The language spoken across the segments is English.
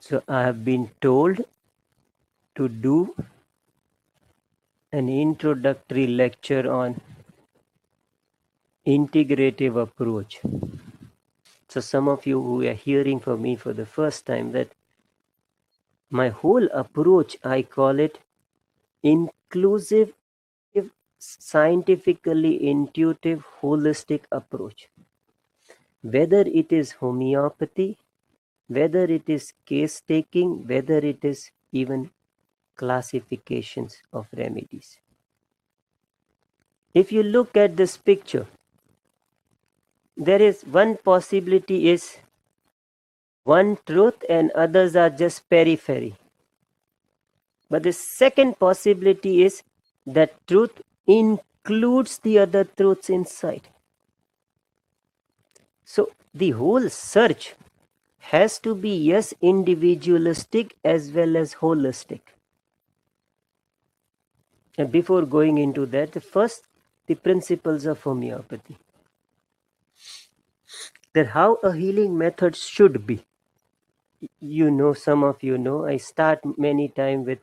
So I have been told to do an introductory lecture on integrative approach. So some of you who are hearing from me for the first time, that my whole approach, I call it inclusive, scientifically intuitive, holistic approach. Whether it is homeopathy, whether it is case taking, whether it is even classifications of remedies. If you look at this picture, there is one possibility is one truth and others are just periphery. But the second possibility is that truth includes the other truths inside. So the whole search has to be, yes, individualistic as well as holistic. And before going into that, first, the principles of homeopathy. That how a healing method should be. You know, some of you know, I start many times with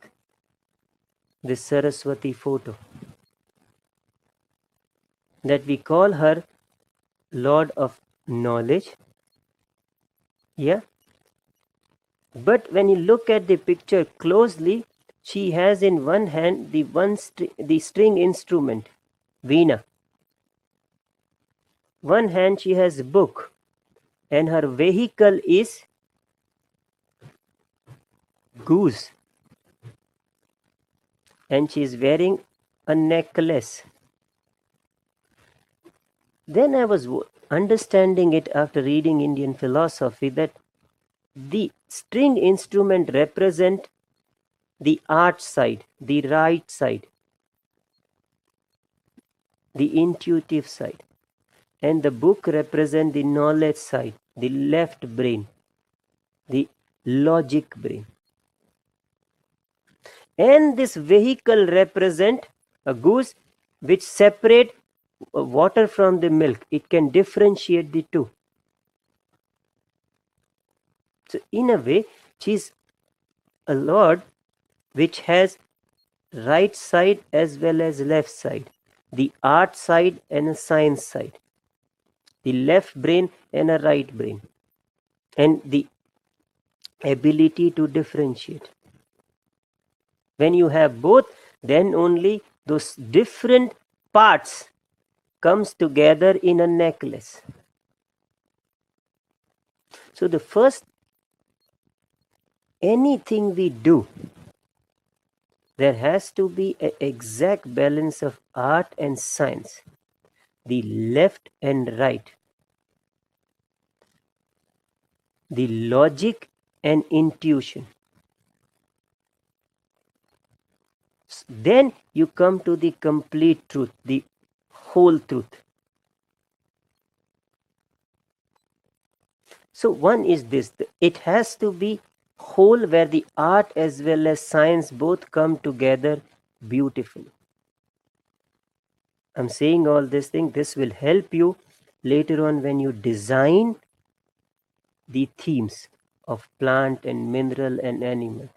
this Saraswati photo. That we call her Lord of Knowledge. Yeah. But when you look at the picture closely, she has in one hand the string instrument, Veena. One hand she has a book, and her vehicle is goose, and she is wearing a necklace. Then I was understanding it after reading Indian philosophy that the string instrument represent the art side, the right side, the intuitive side, and the book represent the knowledge side, the left brain, the logic brain. And this vehicle represent a goose which separate water from the milk. It can differentiate the two. So in a way, she is a lord which has right side as well as left side, the art side and a science side, the left brain and a right brain, and the ability to differentiate. When you have both, then only those different parts comes together in a necklace. So the first, anything we do, there has to be an exact balance of art and science, the left and right, the logic and intuition. Then you come to the complete truth, the whole truth. So one is this, it has to be whole, where the art as well as science both come together beautifully. I'm saying all this thing, this will help you later on when you design the themes of plant and mineral and animal.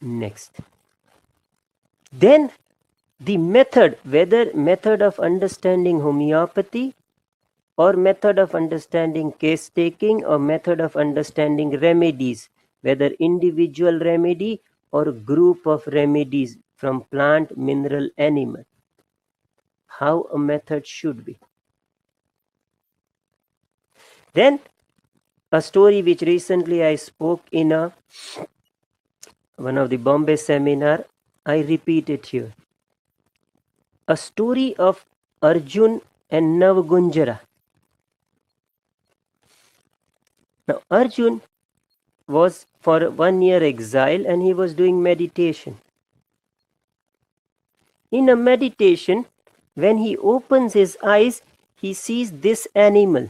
Next. Then the method, whether method of understanding homeopathy or method of understanding case taking or method of understanding remedies, whether individual remedy or group of remedies from plant, mineral, animal, how a method should be. Then a story which recently I spoke in one of the Bombay seminar, I repeat it here. A story of Arjun and Navgunjara. Now Arjun was for 1 year exile and he was doing meditation. In a meditation, when he opens his eyes, he sees this animal.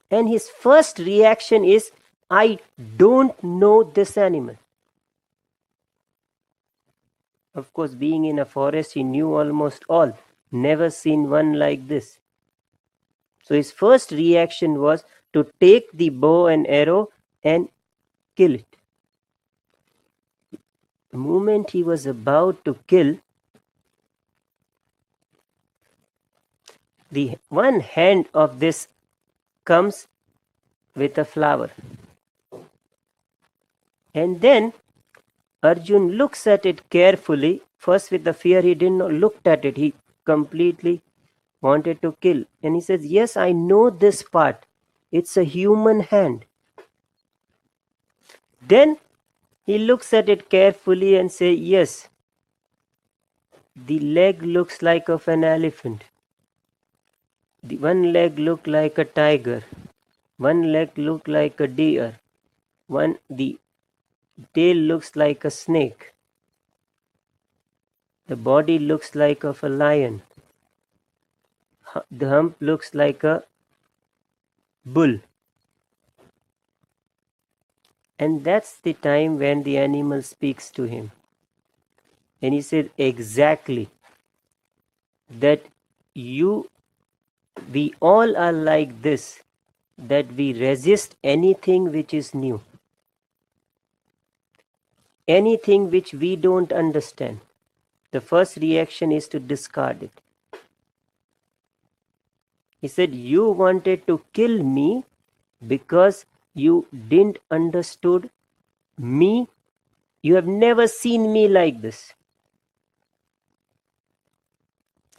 And his first reaction is, I don't know this animal. Of course, being in a forest, he knew almost all. Never seen one like this. So his first reaction was to take the bow and arrow and kill it. The moment he was about to kill, the one hand of this comes with a flower. And then Arjun looks at it carefully. First with the fear, he didn't look at it. He completely wanted to kill. And he says, yes, I know this part. It's a human hand. Then he looks at it carefully and say, yes, the leg looks like of an elephant. The one leg look like a tiger. One leg look like a deer. The tail looks like a snake. The body looks like of a lion. The hump looks like a bull. And that's the time when the animal speaks to him. And he said, exactly, that we all are like this, that we resist anything which is new, anything which we don't understand. The first reaction is to discard it. He said, you wanted to kill me because you didn't understood me. You have never seen me like this.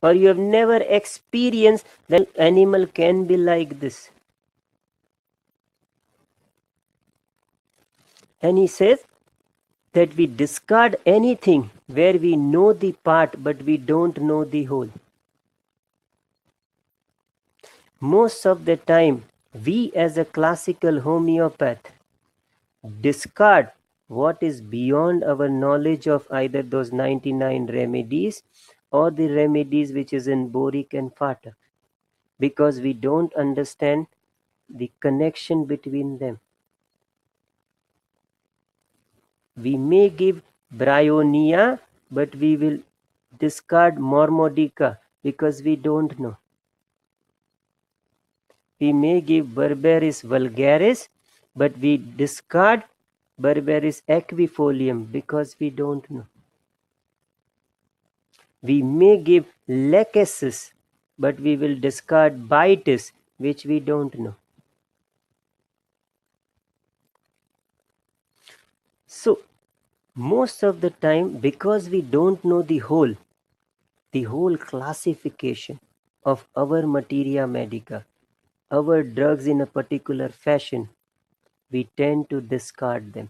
Or you have never experienced that animal can be like this. And he says that we discard anything where we know the part but we don't know the whole. Most of the time, we as a classical homeopath discard what is beyond our knowledge of either those 99 remedies or the remedies which is in boric and fata, because we don't understand the connection between them. We may give bryonia, but we will discard mormodica because we don't know. We may give Berberis vulgaris, but we discard Berberis equifolium because we don't know. We may give Lachesis, but we will discard Bitis, which we don't know. So, most of the time, because we don't know the whole classification of our materia medica, our drugs in a particular fashion, we tend to discard them,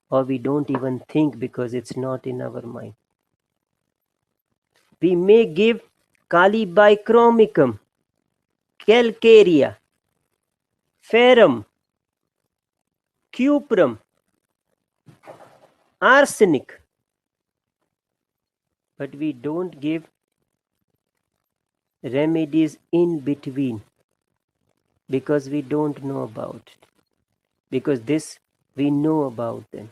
or we don't even think because it's not in our mind. We may give Calibichromicum, Calcarea, Ferrum, Cuprum, arsenic, but we don't give remedies in between because we don't know about it. Because this we know about them.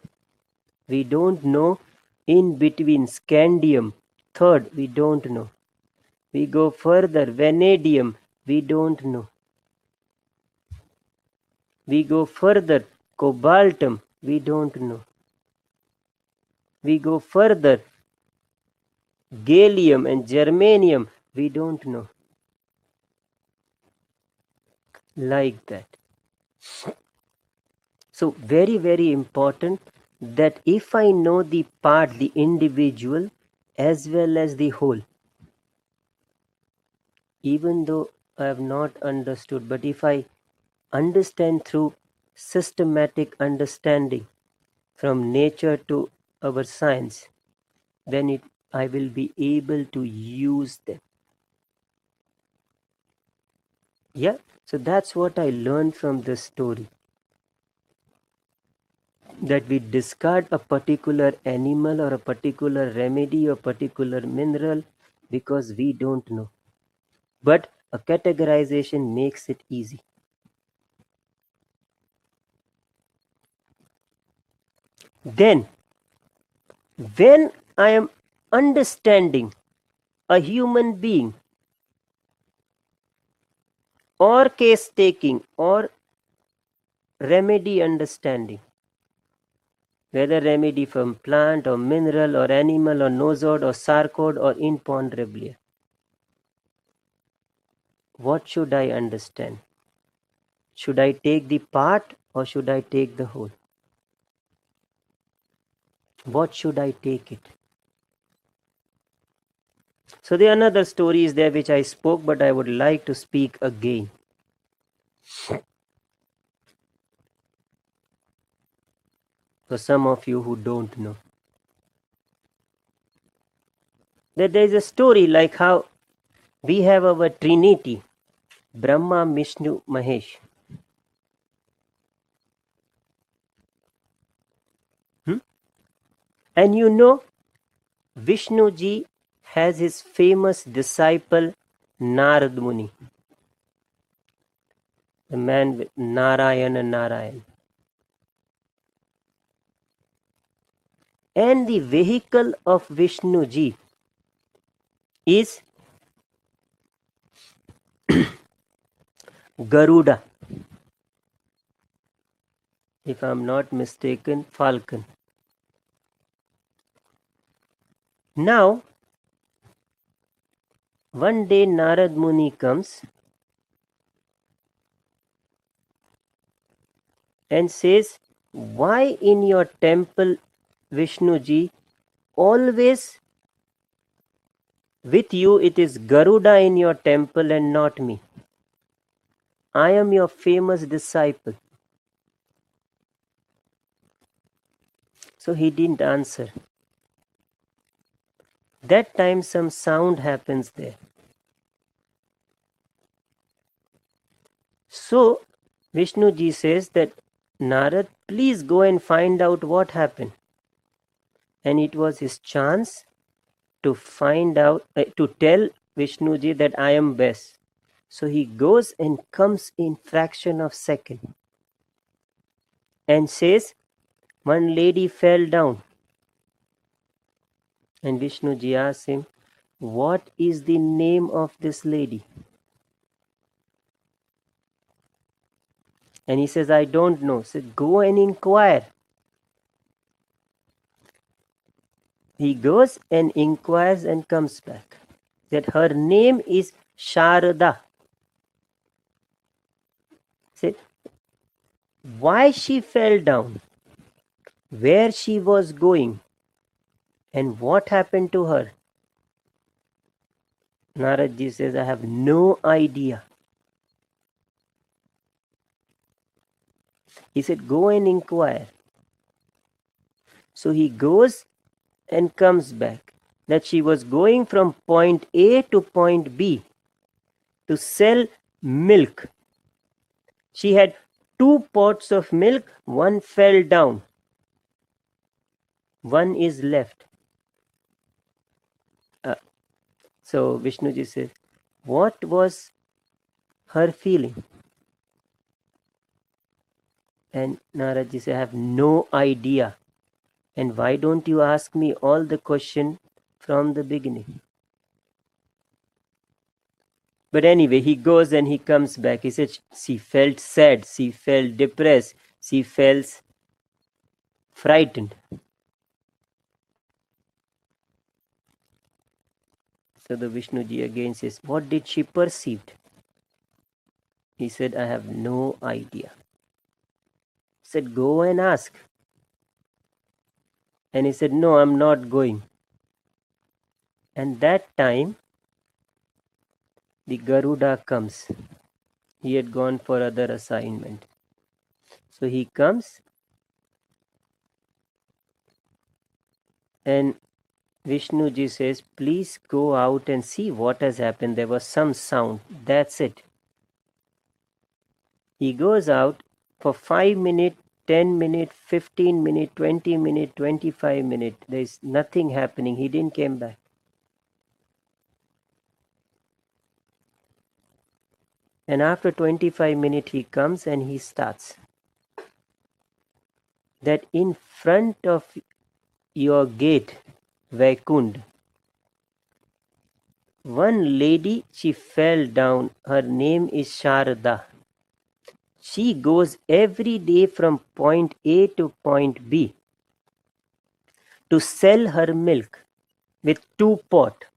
We don't know in between. Scandium, third, we don't know. We go further, vanadium, we don't know. We go further, cobaltum, we don't know. We go further, gallium and germanium, we don't know. Like that. So very, very important that if I know the part, the individual, as well as the whole, even though I have not understood, but if I understand through systematic understanding from nature to our science, then I will be able to use them. Yeah, so that's what I learned from this story. That we discard a particular animal or a particular remedy or particular mineral because we don't know. But a categorization makes it easy. Then, when I am understanding a human being, or case taking or remedy understanding, whether remedy from plant or mineral or animal or nosode or sarcode or imponderabilia. What should I understand? Should I take the part or should I take the whole? What should I take it? So there are another stories there which I spoke, but I would like to speak again. For some of you who don't know, that there is a story like how we have our Trinity, Brahma, Vishnu, Mahesh. And you know, Vishnu ji has his famous disciple Narad Muni, the man with Narayana Narayan. And the vehicle of Vishnu ji is Garuda, if I am not mistaken, falcon. Now, one day Narad Muni comes and says, why in your temple, Vishnu ji, always with you it is Garuda in your temple and not me? I am your famous disciple. So he didn't answer. That time some sound happens there. So Vishnu ji says that, Narad, please go and find out what happened. And it was his chance to find out, to tell Vishnu ji that I am best. So he goes and comes in fraction of second and says, one lady fell down. And Vishnu ji asks him, what is the name of this lady? And he says, I don't know. So go and inquire. He goes and inquires and comes back. That her name is Sharada. Said, why she fell down, where she was going, and what happened to her? Narad ji says, I have no idea. He said, go and inquire. So he goes and comes back. That she was going from point A to point B to sell milk. She had 2 pots of milk, one fell down, one is left. So Vishnuji says, what was her feeling? And Naradji said, I have no idea. And why don't you ask me all the question from the beginning? But anyway, he goes and he comes back. He said, she felt sad, she felt depressed, she felt frightened. So the Vishnuji again says, what did she perceive? He said, I have no idea. He said, go and ask. And he said, no, I'm not going. And that time, the Garuda comes. He had gone for other assignment. So he comes and Vishnuji says, please go out and see what has happened. There was some sound. That's it. He goes out for 5 minutes, 10 minutes, 15 minutes, 20 minutes, 25 minutes. There is nothing happening. He didn't come back. And after 25 minutes, he comes and he starts. That in front of your gate, Vaikund, One lady, she fell down. Her name is Sharda. She goes every day from point A to point B to sell her milk with 2 pots.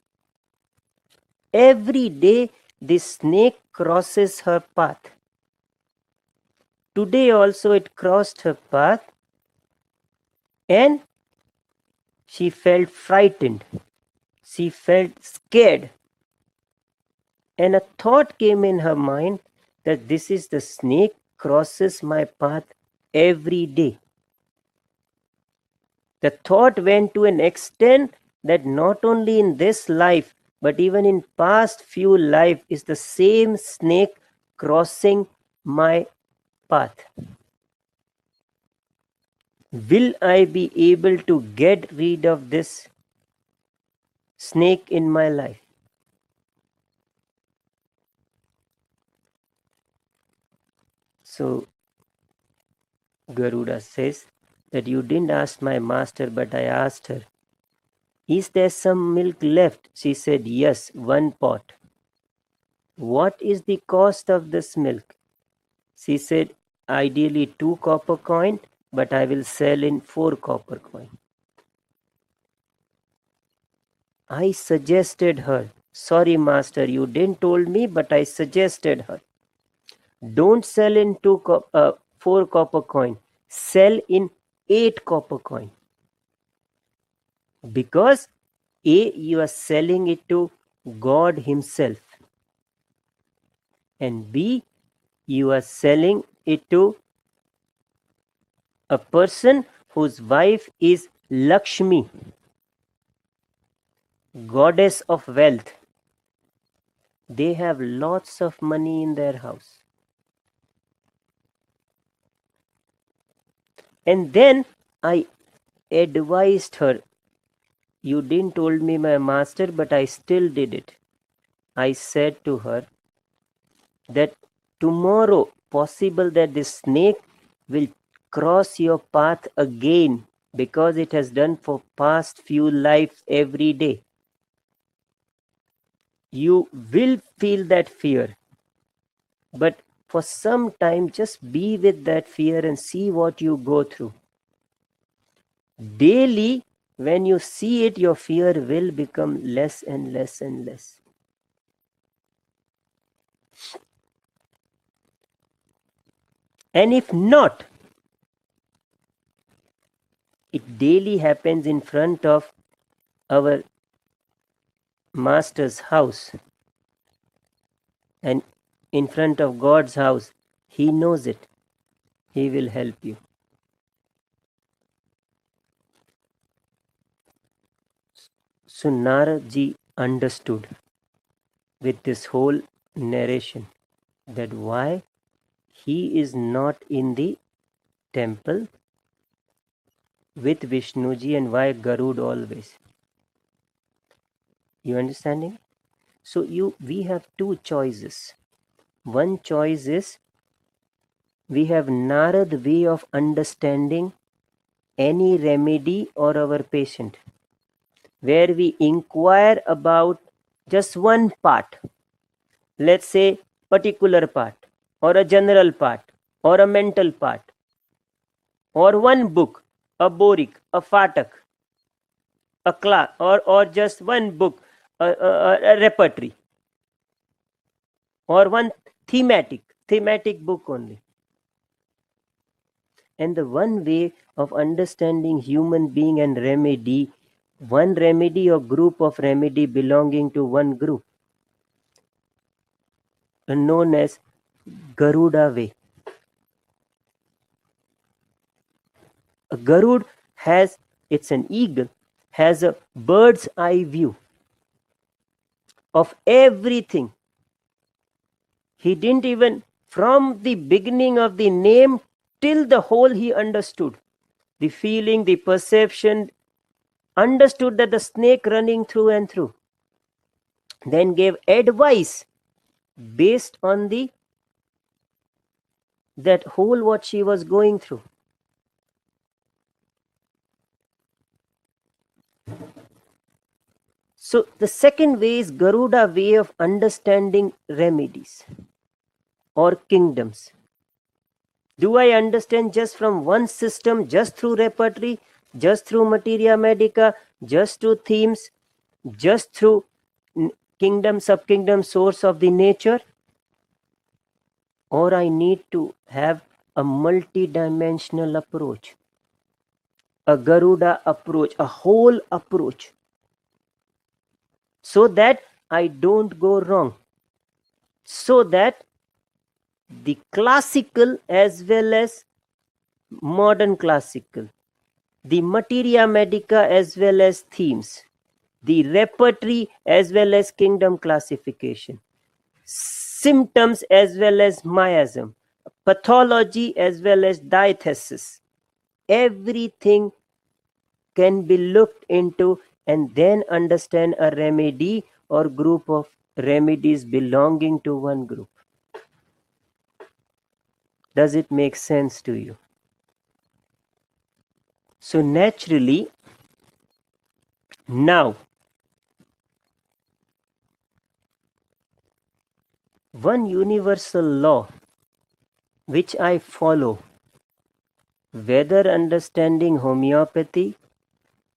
Every day the snake crosses her path. Today also it crossed her path and she felt frightened. She felt scared. And a thought came in her mind that this is the snake crosses my path every day. The thought went to an extent that not only in this life but even in past few life is the same snake crossing my path. Will I be able to get rid of this snake in my life? So Garuda says that you didn't ask my master, but I asked her, is there some milk left? She said, yes, 1 pot. What is the cost of this milk? She said, ideally 2 copper coin, but I will sell in 4 copper coin. I suggested her, sorry master, you didn't told me, but I suggested her, don't sell in 4 copper coin, sell in 8 copper coin. Because A, you are selling it to God himself, and B, you are selling it to a person whose wife is Lakshmi, goddess of wealth. They have lots of money in their house. And then I advised her, you didn't told me my master, but I still did it. I said to her that tomorrow possible that this snake will cross your path again, because it has done for past few lives every day. You will feel that fear, but for some time just be with that fear and see what you go through. Daily, when you see it, your fear will become less and less and less. And if not, it daily happens in front of our master's house and in front of God's house. He knows it. He will help you. So Narad ji understood with this whole narration that why he is not in the temple with Vishnuji and why Garud always. You understanding? So we have two choices. One choice is we have Narad way of understanding any remedy or our patient, where we inquire about just one part, let's say particular part or a general part or a mental part or one book, a borik, a fatak, a class, or just one book, a repertory, or one thematic book only. And the one way of understanding human being and remedy, one remedy or group of remedy belonging to one group, known as Garuda way. A Garud has, it's an eagle, has a bird's eye view of everything. He didn't even, from the beginning of the name till the whole, he understood. The feeling, the perception, understood that the snake running through and through. Then gave advice based on the that whole what she was going through. So the second way is Garuda way of understanding remedies or kingdoms. Do I understand just from one system, just through repertory, just through materia medica, just through themes, just through kingdom, subkingdom, source of the nature? Or I need to have a multi-dimensional approach, a Garuda approach, a whole approach, so that I don't go wrong, so that the classical as well as modern classical, the materia medica as well as themes, the repertory as well as kingdom classification, symptoms as well as miasm, pathology as well as diathesis, everything can be looked into and then understand a remedy or group of remedies belonging to one group. Does it make sense to you? So naturally, now one universal law which I follow, whether understanding homeopathy,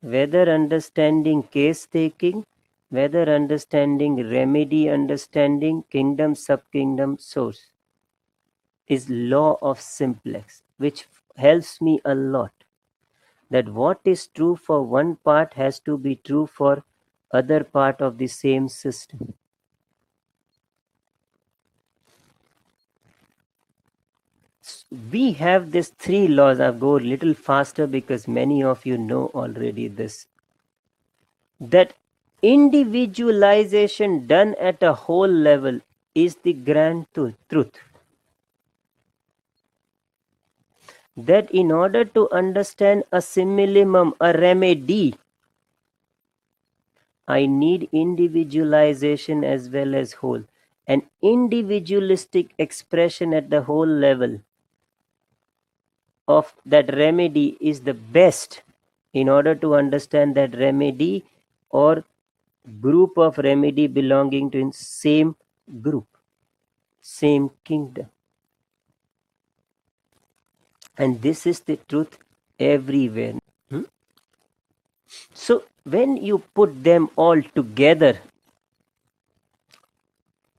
whether understanding case taking, whether understanding remedy, understanding kingdom, subkingdom, source, is law of simplex, which helps me a lot. That what is true for one part has to be true for other part of the same system. We have these three laws. I'll go a little faster because many of you know already this. That individualization done at a whole level is the grand truth. That in order to understand a simillimum, a remedy, I need individualization as well as whole. An individualistic expression at the whole level of that remedy is the best in order to understand that remedy or group of remedy belonging to same group, same kingdom. And this is the truth everywhere. So when you put them all together,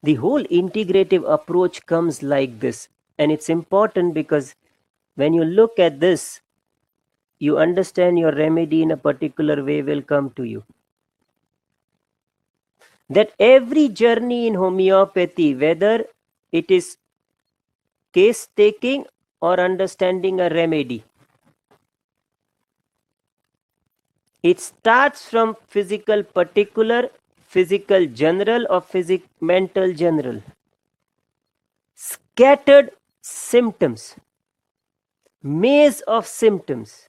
the whole integrative approach comes like this. And it's important because when you look at this, you understand your remedy in a particular way will come to you. That every journey in homeopathy, whether it is case taking or understanding a remedy, it starts from physical particular, physical general, or mental general. Scattered symptoms, maze of symptoms.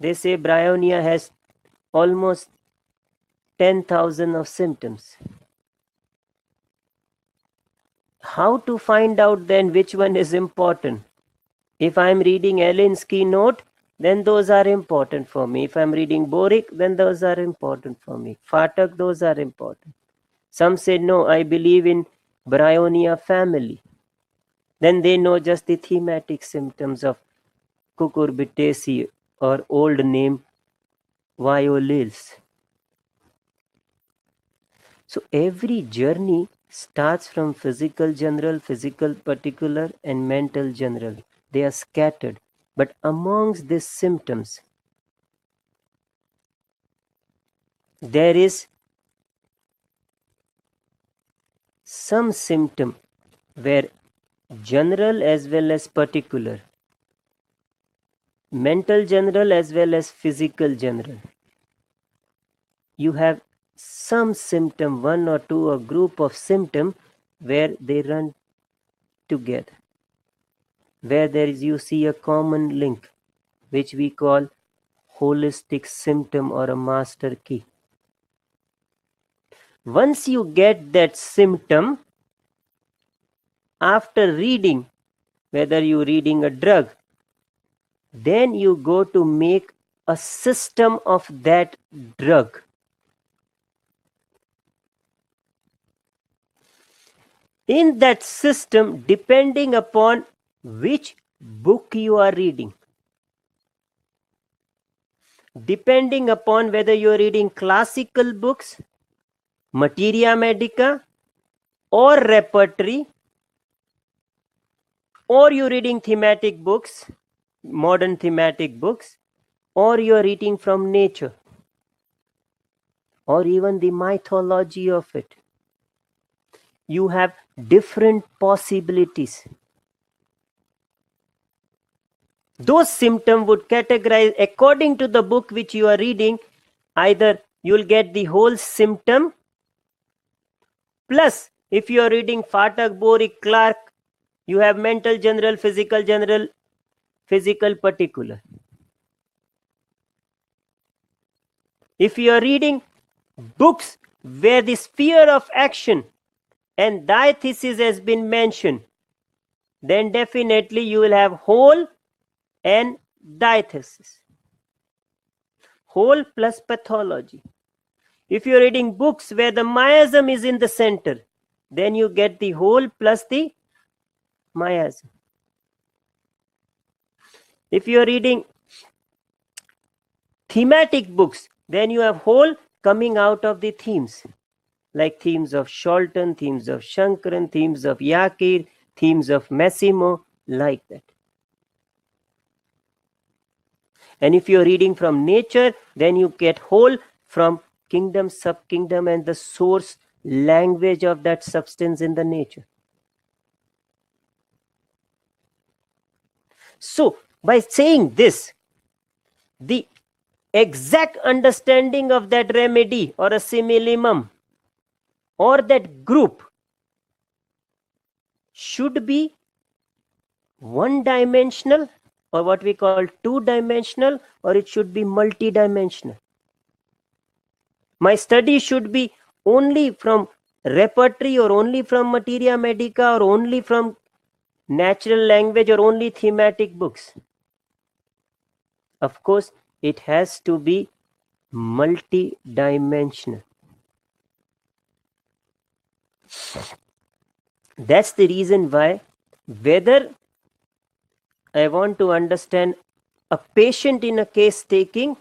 They say bryonia has almost 10,000 of symptoms. How to find out then which one is important? If I am reading Ellen's keynote, then those are important for me. If I am reading Boric, then those are important for me. Phatak, those are important. Some say, no, I believe in bryonia family. Then they know just the thematic symptoms of cucurbitaceae or old name violils. So every journey starts from physical general, physical particular, and mental general. They are scattered. But amongst these symptoms, there is some symptom where general as well as particular, mental general as well as physical general, you have some symptom, one or two, a group of symptom where they run together, where there is, you see a common link, which we call holistic symptom or a master key. Once you get that symptom, after reading, whether you reading a drug, then you go to make a system of that drug. In that system, depending upon which book you are reading, depending upon whether you are reading classical books, materia medica, or repertory, or you're reading thematic books, modern thematic books, or you're reading from nature, or even the mythology of it, you have different possibilities. Those symptoms would categorize according to the book which you are reading. Either you'll get the whole symptom, plus if you are reading Fatak, Borik, Clark, you have mental general, physical particular. If you are reading books where the sphere of action and diathesis has been mentioned, then definitely you will have whole and diathesis. Whole plus pathology. If you're reading books where the miasm is in the center, then you get the whole plus the miasm. If you're reading thematic books, then you have whole coming out of the themes, like themes of Sholton, themes of Shankaran, themes of Yakir, themes of Massimo, like that. And if you're reading from nature, then you get whole from kingdom, sub-kingdom, and the source language of that substance in the nature. So, by saying this, the exact understanding of that remedy or a similimum or that group should be one dimensional, or what we call two dimensional, or it should be multi-dimensional. My study should be only from repertory, or only from materia medica, or only from natural language, or only thematic books. Of course, it has to be multi-dimensional. That's the reason why, whether I want to understand a patient in a case taking,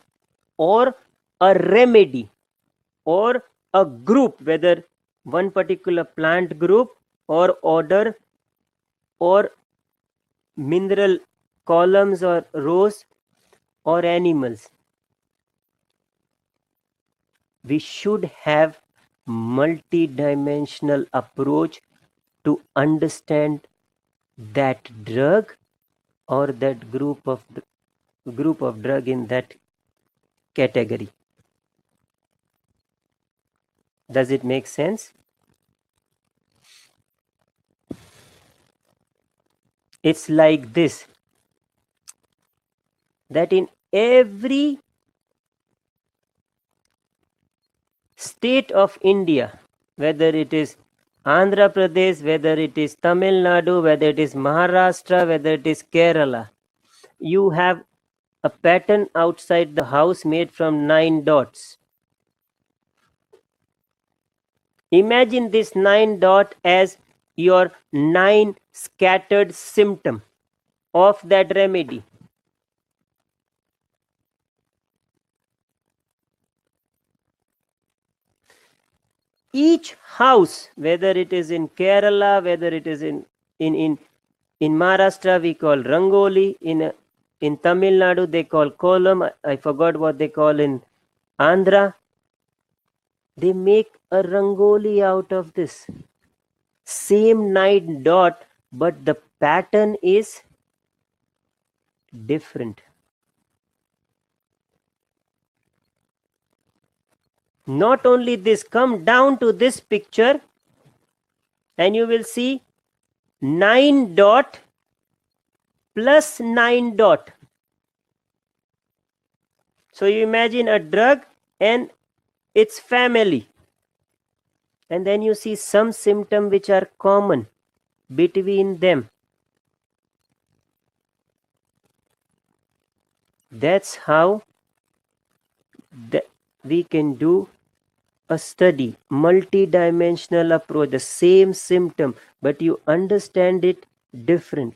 or a remedy, or a group, whether one particular plant group or order or mineral columns or rows or animals, we should have multi-dimensional approach to understand that drug or that group of drug in that category. Does it make sense? It's like this, that in every state of India, whether it is Andhra Pradesh, whether it is Tamil Nadu, whether it is Maharashtra, whether it is Kerala, you have a pattern outside the house made from 9 dots. Imagine this 9 dot as your 9 scattered symptom of that remedy. Each house, whether it is in Kerala, whether it is in Maharashtra, we call Rangoli, in Tamil Nadu they call Kolam, I forgot what they call in Andhra. They make a Rangoli out of this. Same 9 dot, but the pattern is different. Not only this, come down to this picture and you will see 9 dot plus 9 dot. So you imagine a drug and its family, and then you see some symptoms which are common between them. That's how we can do a study, multi-dimensional approach, the same symptom, but you understand it different.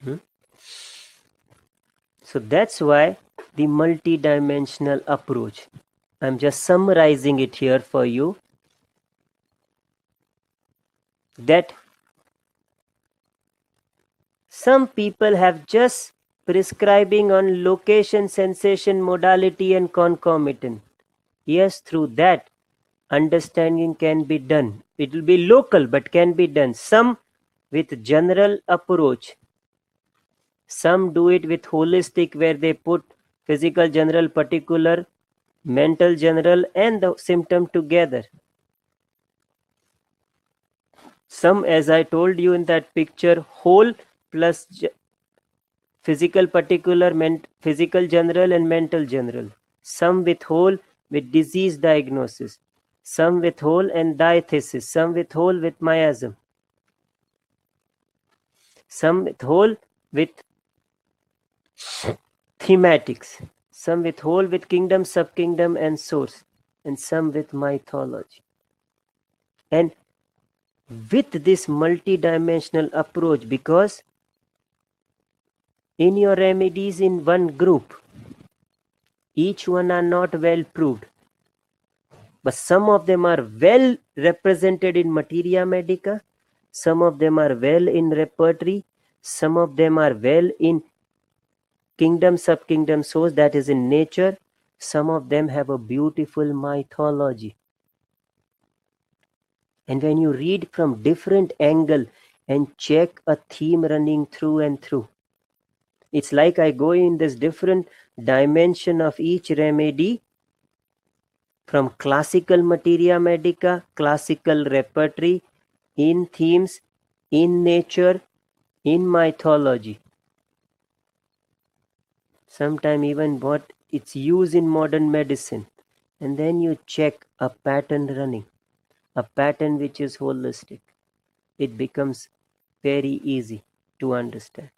Hmm? So that's why the multi-dimensional approach. I'm just summarizing it here for you, that some people have just prescribing on location, sensation, modality and concomitant. Yes, through that understanding can be done. It will be local but can be done. Some with general approach. Some do it with holistic, where they put physical general, particular, mental general and the symptom together. Some, as I told you in that picture, whole plus physical particular, physical general and mental general. Some with whole with disease diagnosis. Some with whole and diathesis. Some with whole with miasm. Some with whole with thematics. Some with whole with kingdom, subkingdom and source. And some with mythology. And with this multidimensional approach, because in your remedies in one group, each one are not well proved, but some of them are well represented in materia medica, some of them are well in repertory, some of them are well in kingdom, subkingdom, source, that is in nature, some of them have a beautiful mythology. And when you read from different angle and check a theme running through and through, it's like I go in this different dimension of each remedy, from classical materia medica, classical repertory, in themes, in nature, in mythology. Sometime even what it's used in modern medicine. And then you check a pattern running, a pattern which is holistic. It becomes very easy to understand.